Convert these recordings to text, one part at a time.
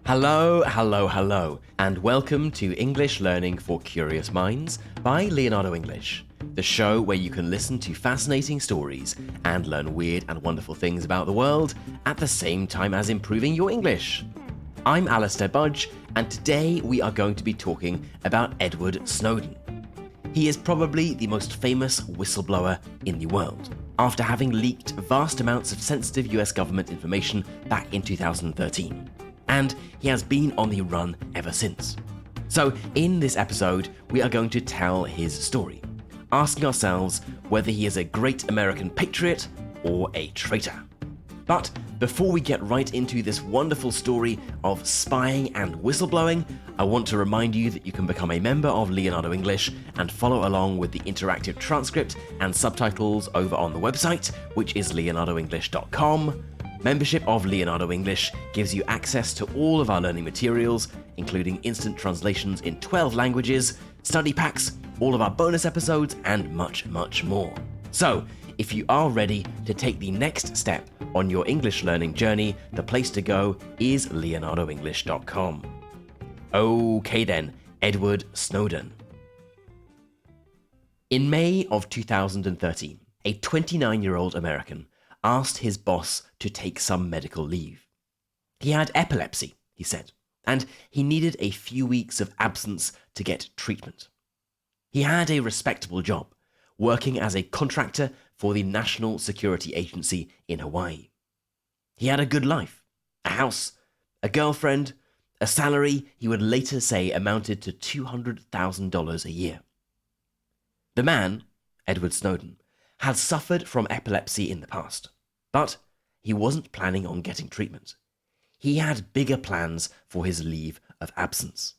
Hello, hello, hello, and welcome to English Learning for Curious Minds by Leonardo English, the show where you can listen to fascinating stories and learn weird and wonderful things about the world at the same time as improving your English. I'm Alistair Budge, and today we are going to be talking about Edward Snowden. He is probably the most famous whistleblower in the world, after having leaked vast amounts of sensitive US government information back in 2013. And he has been on the run ever since. So in this episode, we are going to tell his story, asking ourselves whether he is a great American patriot or a traitor. But before we get right into this wonderful story of spying and whistleblowing, I want to remind you that you can become a member of Leonardo English and follow along with the interactive transcript and subtitles over on the website, which is leonardoenglish.com. Membership of Leonardo English gives you access to all of our learning materials, including instant translations in 12 languages, study packs, all of our bonus episodes, and much, much more. So, if you are ready to take the next step on your English learning journey, the place to go is leonardoenglish.com. Okay then, Edward Snowden. In May of 2013, a 29-year-old American asked his boss to take some medical leave. He had epilepsy, he said, and he needed a few weeks of absence to get treatment. He had a respectable job, working as a contractor for the National Security Agency in Hawaii. He had a good life, a house, a girlfriend, a salary he would later say amounted to $200,000 a year. The man, Edward Snowden, had suffered from epilepsy in the past, but he wasn't planning on getting treatment. He had bigger plans for his leave of absence.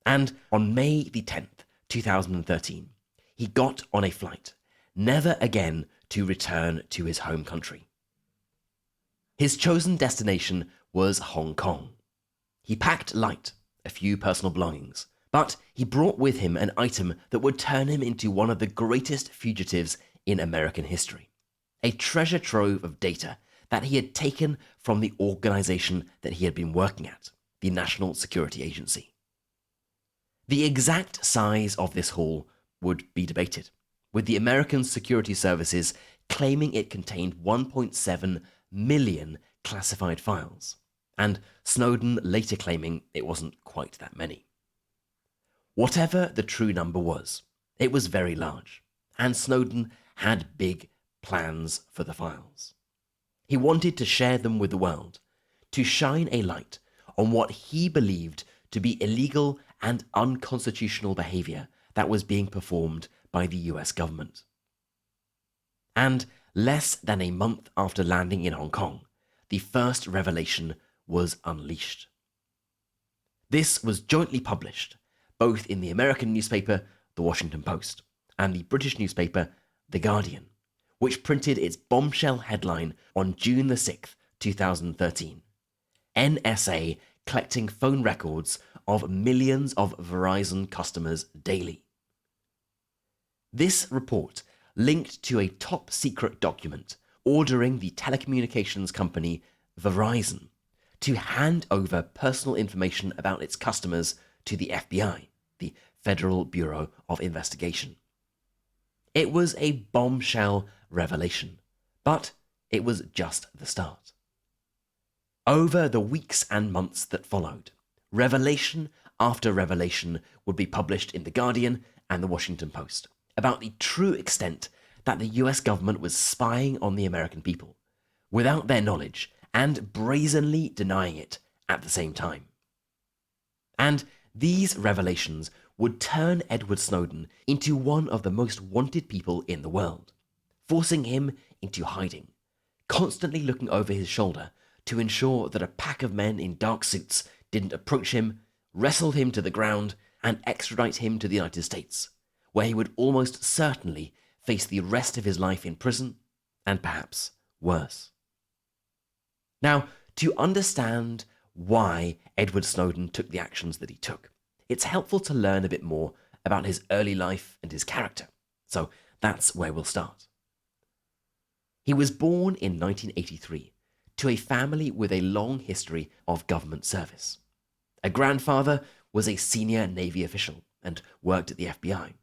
And on May the 10th, 2013, he got on a flight, never again to return to his home country. His chosen destination was Hong Kong. He packed light, a few personal belongings, but he brought with him an item that would turn him into one of the greatest fugitives in American history. A treasure trove of data that he had taken from the organization that he had been working at, the National Security Agency. The exact size of this haul would be debated, with the American security services claiming it contained 1.7 million classified files, and Snowden later claiming it wasn't quite that many. Whatever the true number was, it was very large, and Snowden had big plans for the files. He wanted to share them with the world, to shine a light on what he believed to be illegal and unconstitutional behavior that was being performed by the US government. And less than a month after landing in Hong Kong, the first revelation was unleashed. This was jointly published both in the American newspaper, The Washington Post, and the British newspaper, The Guardian, which printed its bombshell headline on June the 6th, 2013. NSA collecting phone records of millions of Verizon customers daily. This report linked to a top-secret document ordering the telecommunications company Verizon to hand over personal information about its customers to the FBI, the Federal Bureau of Investigation. It was a bombshell revelation, but it was just the start. Over the weeks and months that followed, revelation after revelation would be published in The Guardian and The Washington Post about the true extent that the US government was spying on the American people, without their knowledge and brazenly denying it at the same time. And these revelations would turn Edward Snowden into one of the most wanted people in the world, forcing him into hiding, constantly looking over his shoulder to ensure that a pack of men in dark suits didn't approach him, wrestle him to the ground, and extradite him to the United States, where he would almost certainly face the rest of his life in prison, and perhaps worse. Now, to understand why Edward Snowden took the actions that he took, it's helpful to learn a bit more about his early life and his character. So that's where we'll start. He was born in 1983 to a family with a long history of government service. A grandfather was a senior Navy official and worked at the FBI.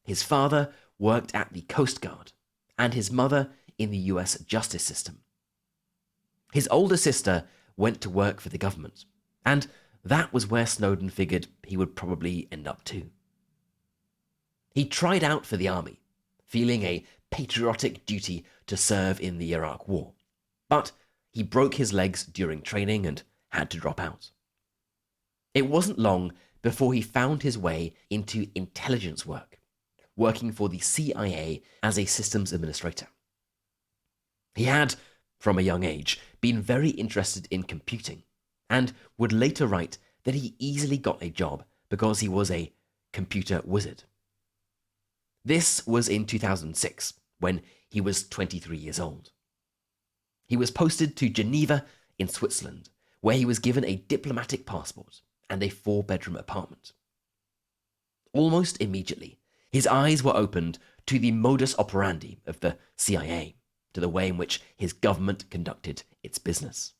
His father worked at the Coast Guard, and his mother in the US justice system. His older sister went to work for the government, and that was where Snowden figured he would probably end up too. He tried out for the army, feeling a patriotic duty to serve in the Iraq War, but he broke his legs during training and had to drop out. It wasn't long before he found his way into intelligence work, working for the CIA as a systems administrator. He had, from a young age, been very interested in computing, and would later write that he easily got a job because he was a computer wizard. This was in 2006, when he was 23 years old. He was posted to Geneva in Switzerland, where he was given a diplomatic passport and a 4-bedroom apartment. Almost immediately, his eyes were opened to the modus operandi of the CIA, to the way in which his government conducted its business.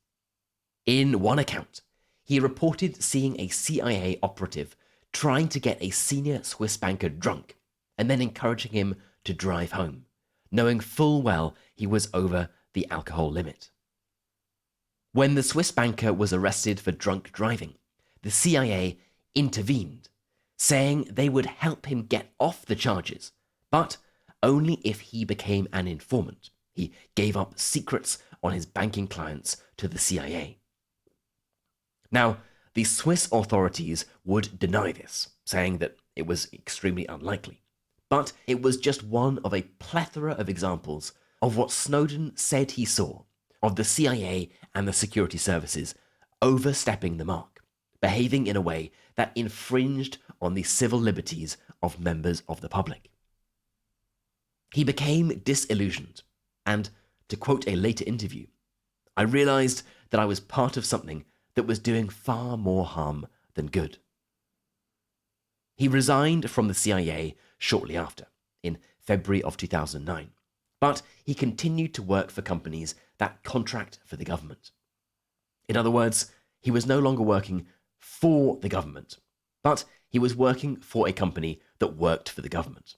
In one account, he reported seeing a CIA operative trying to get a senior Swiss banker drunk and then encouraging him to drive home, knowing full well he was over the alcohol limit. When the Swiss banker was arrested for drunk driving, the CIA intervened, saying they would help him get off the charges, but only if he became an informant. He gave up secrets on his banking clients to the CIA. Now, the Swiss authorities would deny this, saying that it was extremely unlikely. But it was just one of a plethora of examples of what Snowden said he saw of the CIA and the security services overstepping the mark, behaving in a way that infringed on the civil liberties of members of the public. He became disillusioned, and, to quote a later interview, "I realized that I was part of something that was doing far more harm than good." He resigned from the CIA shortly after, in February of 2009, but he continued to work for companies that contract for the government. In other words, he was no longer working for the government, but he was working for a company that worked for the government.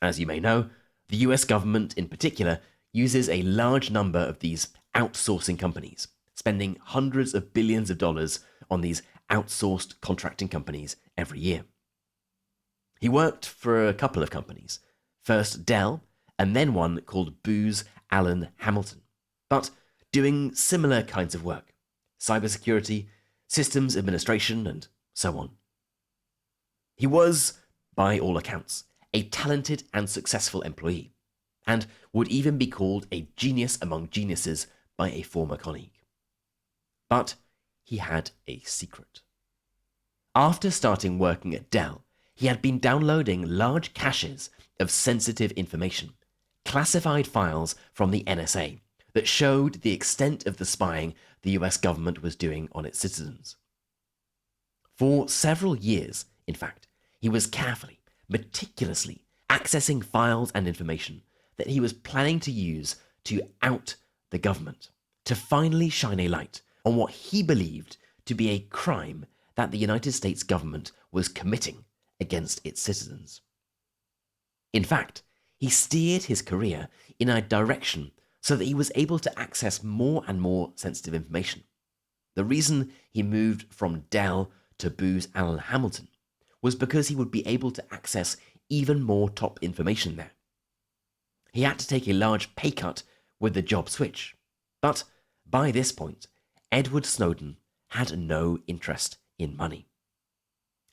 As you may know, the US government in particular uses a large number of these outsourcing companies, spending hundreds of billions of dollars on these outsourced contracting companies every year. He worked for a couple of companies, first Dell, and then one called Booz Allen Hamilton, but doing similar kinds of work: cybersecurity, systems administration, and so on. He was, by all accounts, a talented and successful employee, and would even be called a genius among geniuses by a former colleague. But he had a secret. After starting working at Dell, he had been downloading large caches of sensitive information, classified files from the NSA that showed the extent of the spying the US government was doing on its citizens. For several years, in fact, he was carefully, meticulously accessing files and information that he was planning to use to out the government, to finally shine a light on what he believed to be a crime that the United States government was committing against its citizens. In fact, he steered his career in a direction so that he was able to access more and more sensitive information. The reason he moved from Dell to Booz Allen Hamilton was because he would be able to access even more top information there. He had to take a large pay cut with the job switch, but by this point, Edward Snowden had no interest in money.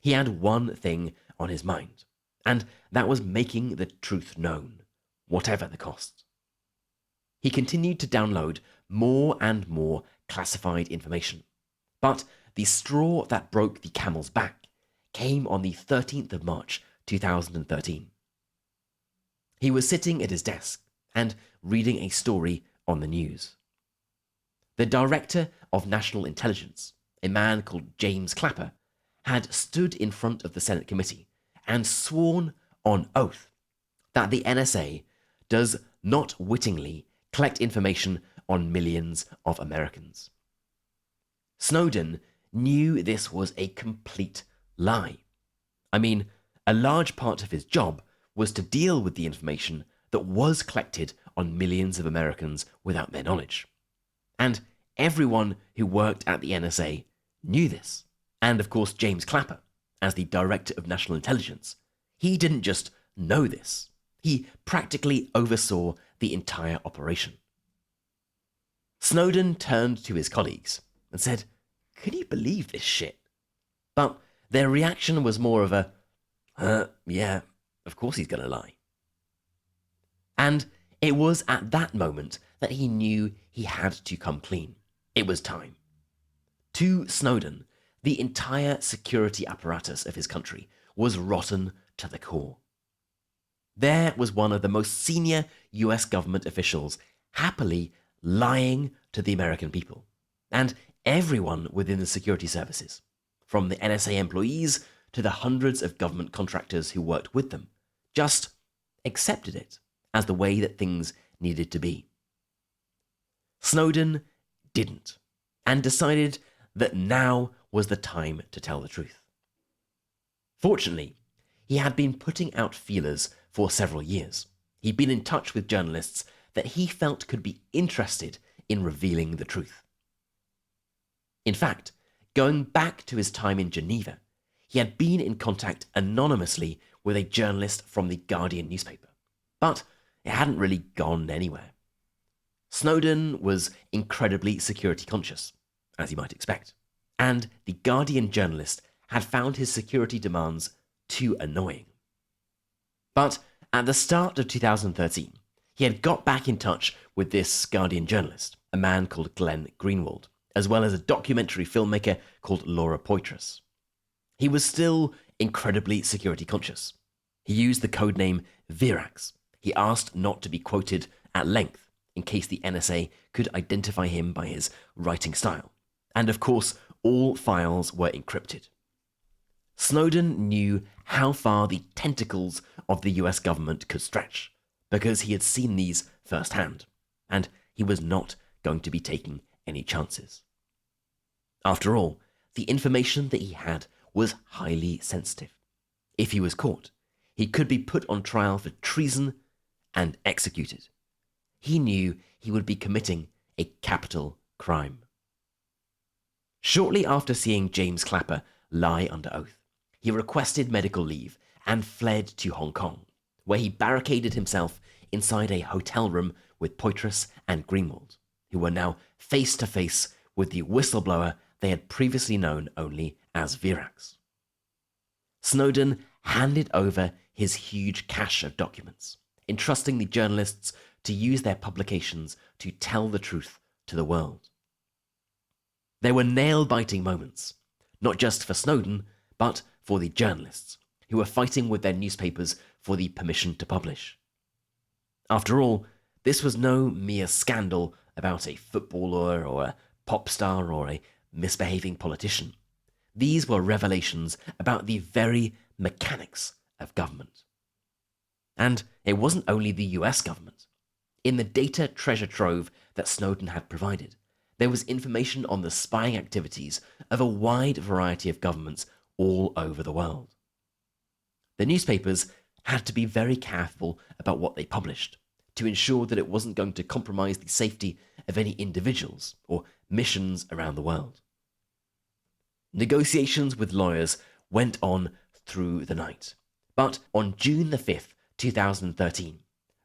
He had one thing on his mind, and that was making the truth known, whatever the cost. He continued to download more and more classified information, but the straw that broke the camel's back came on the 13th of March, 2013. He was sitting at his desk and reading a story on the news. The Director of National Intelligence, a man called James Clapper, had stood in front of the Senate committee and sworn on oath that the NSA does not wittingly collect information on millions of Americans. Snowden knew this was a complete lie. I mean, a large part of his job was to deal with the information that was collected on millions of Americans without their knowledge. And everyone who worked at the NSA knew this. And of course, James Clapper, as the Director of National Intelligence, he didn't just know this. He practically oversaw the entire operation. Snowden turned to his colleagues and said, "Can you believe this shit?" But their reaction was more of a, yeah, of course he's going to lie. And it was at that moment that he knew he had to come clean. It was time. To Snowden, the entire security apparatus of his country was rotten to the core. There was one of the most senior US government officials happily lying to the American people. And everyone within the security services, from the NSA employees to the hundreds of government contractors who worked with them, just accepted it as the way that things needed to be. Snowden didn't, and decided that now was the time to tell the truth. Fortunately, he had been putting out feelers for several years. He'd been in touch with journalists that he felt could be interested in revealing the truth. In fact, going back to his time in Geneva, he had been in contact anonymously with a journalist from the Guardian newspaper, but it hadn't really gone anywhere. Snowden was incredibly security conscious, as you might expect, and the Guardian journalist had found his security demands too annoying. But at the start of 2013, he had got back in touch with this Guardian journalist, a man called Glenn Greenwald, as well as a documentary filmmaker called Laura Poitras. He was still incredibly security conscious. He used the codename Virax. He asked not to be quoted at length in case the NSA could identify him by his writing style. And of course, all files were encrypted. Snowden knew how far the tentacles of the US government could stretch, because he had seen these firsthand, and he was not going to be taking any chances. After all, the information that he had was highly sensitive. If he was caught, he could be put on trial for treason and executed. He knew he would be committing a capital crime. Shortly after seeing James Clapper lie under oath, he requested medical leave and fled to Hong Kong, where he barricaded himself inside a hotel room with Poitras and Greenwald, who were now face to face with the whistleblower they had previously known only as Virax. Snowden handed over his huge cache of documents, entrusting the journalists to use their publications to tell the truth to the world. There were nail-biting moments, not just for Snowden, but for the journalists, who were fighting with their newspapers for the permission to publish. After all, this was no mere scandal about a footballer or a pop star or a misbehaving politician. These were revelations about the very mechanics of government. And it wasn't only the US government. In the data treasure trove that Snowden had provided, there was information on the spying activities of a wide variety of governments all over the world. The newspapers had to be very careful about what they published to ensure that it wasn't going to compromise the safety of any individuals or missions around the world. Negotiations with lawyers went on through the night. But on June the 5th, 2013,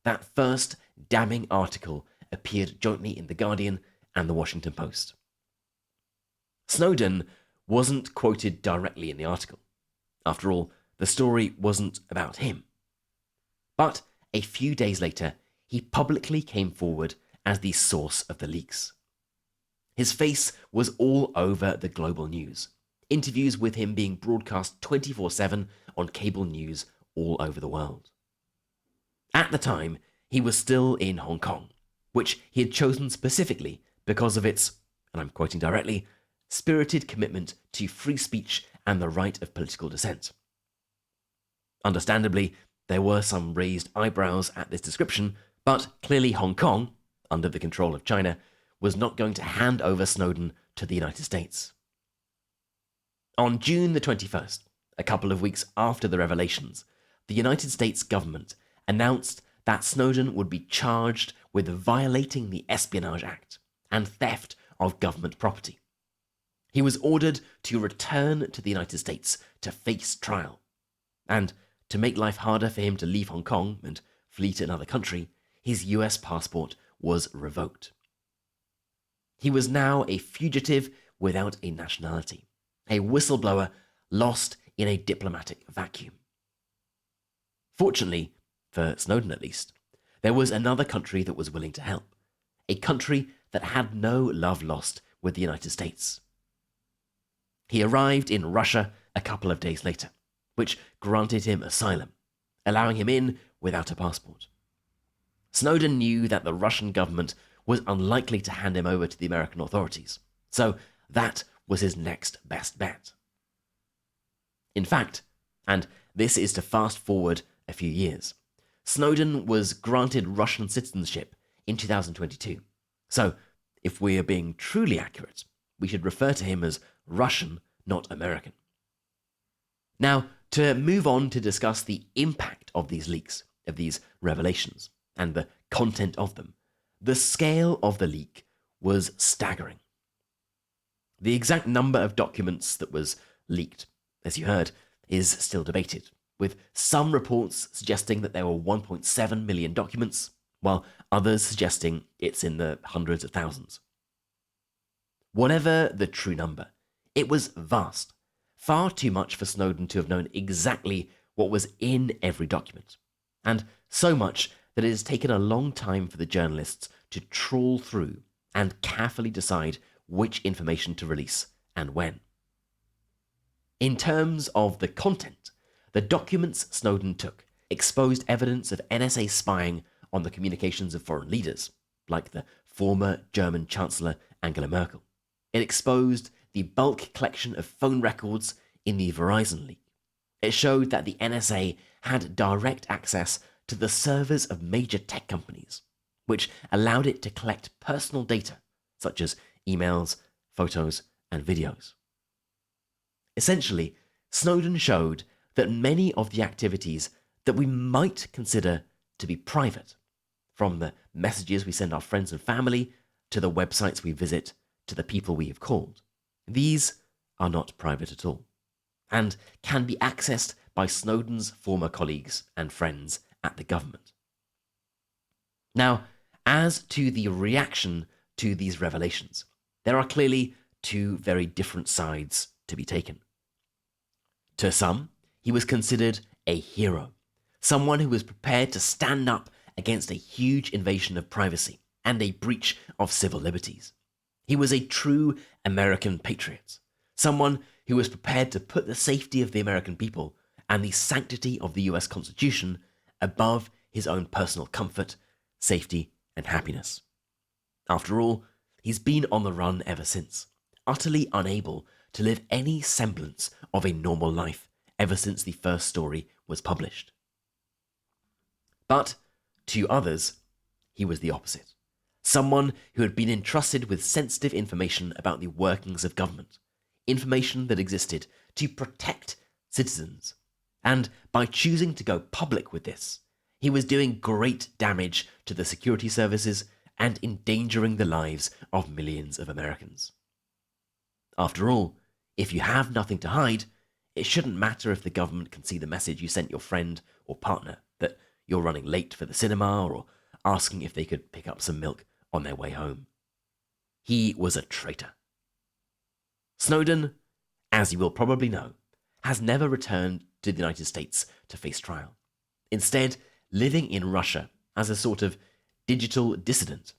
that first damning article appeared jointly in The Guardian and The Washington Post. Snowden wasn't quoted directly in the article. After all, the story wasn't about him. But a few days later, he publicly came forward as the source of the leaks. His face was all over the global news, interviews with him being broadcast 24/7 on cable news all over the world. At the time, he was still in Hong Kong, which he had chosen specifically because of its, and I'm quoting directly, spirited commitment to free speech and the right of political dissent. Understandably, there were some raised eyebrows at this description, but clearly Hong Kong, under the control of China, was not going to hand over Snowden to the United States. On June the 21st, a couple of weeks after the revelations, the United States government announced that Snowden would be charged with violating the Espionage Act and theft of government property. He was ordered to return to the United States to face trial. And to make life harder for him to leave Hong Kong and flee to another country, his US passport was revoked. He was now a fugitive without a nationality, a whistleblower lost in a diplomatic vacuum. Fortunately, for Snowden at least, there was another country that was willing to help, a country that had no love lost with the United States. He arrived in Russia a couple of days later, which granted him asylum, allowing him in without a passport. Snowden knew that the Russian government was unlikely to hand him over to the American authorities, so that was his next best bet. In fact, and this is to fast forward a few years, Snowden was granted Russian citizenship in 2022. So, if we are being truly accurate, we should refer to him as Russian, not American. Now, to move on to discuss the impact of these leaks, of these revelations, and the content of them, the scale of the leak was staggering. The exact number of documents that was leaked, as you heard, is still debated, with some reports suggesting that there were 1.7 million documents, while others suggesting it's in the hundreds of thousands. Whatever the true number, it was vast, far too much for Snowden to have known exactly what was in every document, and so much that it has taken a long time for the journalists to trawl through and carefully decide which information to release and when. In terms of the content, the documents Snowden took exposed evidence of NSA spying on the communications of foreign leaders, like the former German Chancellor Angela Merkel. It exposed the bulk collection of phone records in the Verizon leak. It showed that the NSA had direct access to the servers of major tech companies, which allowed it to collect personal data, such as emails, photos, and videos. Essentially, Snowden showed that many of the activities that we might consider to be private, from the messages we send our friends and family, to the websites we visit, to the people we have called, these are not private at all, and can be accessed by Snowden's former colleagues and friends at the government. Now, as to the reaction to these revelations, there are clearly two very different sides to be taken. To some, he was considered a hero, someone who was prepared to stand up against a huge invasion of privacy and a breach of civil liberties. He was a true American patriot, someone who was prepared to put the safety of the American people and the sanctity of the US Constitution above his own personal comfort, safety, and happiness. After all, he's been on the run ever since, utterly unable to live any semblance of a normal life ever since the first story was published. But to others, he was the opposite. Someone who had been entrusted with sensitive information about the workings of government, information that existed to protect citizens. And by choosing to go public with this, he was doing great damage to the security services and endangering the lives of millions of Americans. After all, if you have nothing to hide, it shouldn't matter if the government can see the message you sent your friend or partner that you're running late for the cinema or asking if they could pick up some milk on their way home. He was a traitor. Snowden, as you will probably know, has never returned to the United States to face trial, instead living in Russia as a sort of digital dissident,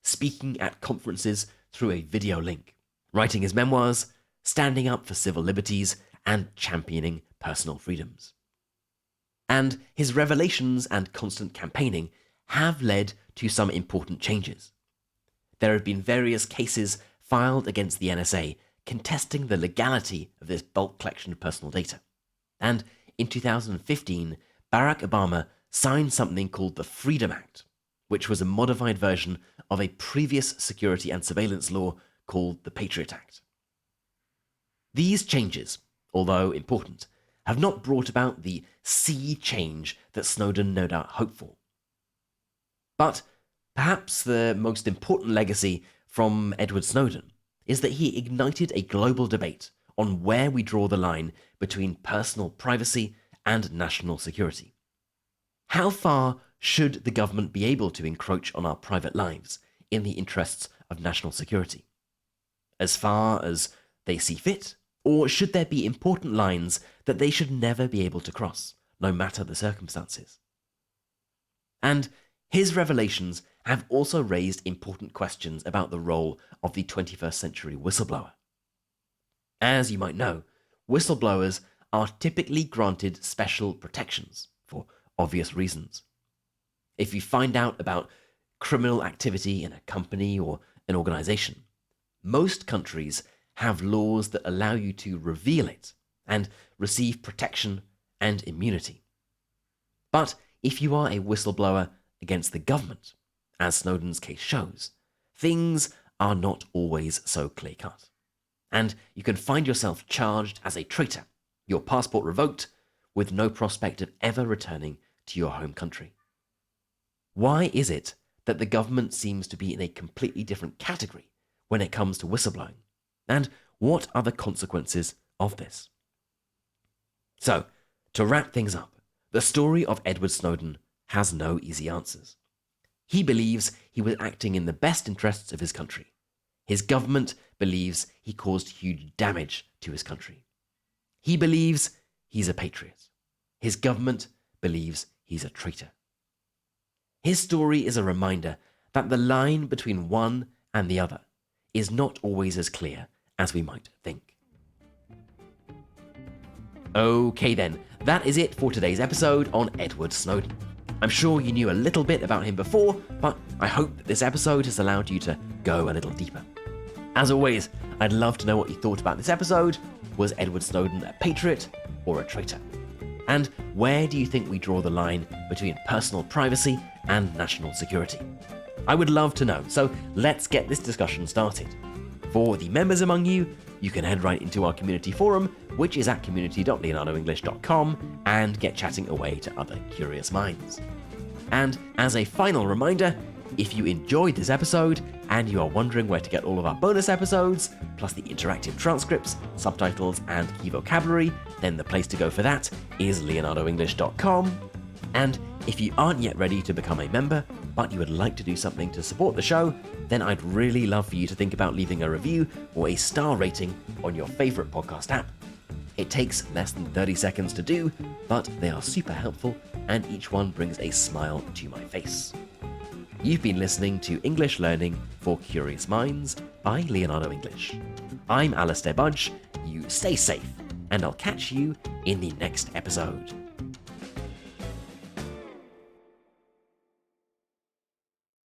speaking at conferences through a video link, writing his memoirs, standing up for civil liberties, and championing personal freedoms. And his revelations and constant campaigning have led to some important changes. There have been various cases filed against the NSA contesting the legality of this bulk collection of personal data. And in 2015, Barack Obama signed something called the Freedom Act, which was a modified version of a previous security and surveillance law called the Patriot Act. These changes, although important, have not brought about the sea change that Snowden no doubt hoped for. But perhaps the most important legacy from Edward Snowden is that he ignited a global debate on where we draw the line between personal privacy and national security. How far should the government be able to encroach on our private lives in the interests of national security? As far as they see fit? Or should there be important lines that they should never be able to cross, no matter the circumstances? And his revelations have also raised important questions about the role of the 21st century whistleblower. As you might know, whistleblowers are typically granted special protections for obvious reasons. If you find out about criminal activity in a company or an organization, most countries have laws that allow you to reveal it and receive protection and immunity. But if you are a whistleblower against the government, as Snowden's case shows, things are not always so clear-cut. And you can find yourself charged as a traitor, your passport revoked, with no prospect of ever returning to your home country. Why is it that the government seems to be in a completely different category when it comes to whistleblowing? And what are the consequences of this? So, to wrap things up, the story of Edward Snowden has no easy answers. He believes he was acting in the best interests of his country. His government believes he caused huge damage to his country. He believes he's a patriot. His government believes he's a traitor. His story is a reminder that the line between one and the other is not always as clear as we might think. Okay then, that is it for today's episode on Edward Snowden. I'm sure you knew a little bit about him before, but I hope that this episode has allowed you to go a little deeper. As always, I'd love to know what you thought about this episode. Was Edward Snowden a patriot or a traitor? And where do you think we draw the line between personal privacy and national security? I would love to know, so let's get this discussion started. For the members among you, you can head right into our community forum, which is at community.leonardoenglish.com, and get chatting away to other curious minds. And as a final reminder, if you enjoyed this episode and you are wondering where to get all of our bonus episodes, plus the interactive transcripts, subtitles, and key vocabulary, then the place to go for that is leonardoenglish.com. And if you aren't yet ready to become a member, but you would like to do something to support the show, then I'd really love for you to think about leaving a review or a star rating on your favorite podcast app. It takes less than 30 seconds to do, but they are super helpful, and each one brings a smile to my face. You've been listening to English Learning for Curious Minds by Leonardo English. I'm Alistair Budge, you stay safe, and I'll catch you in the next episode.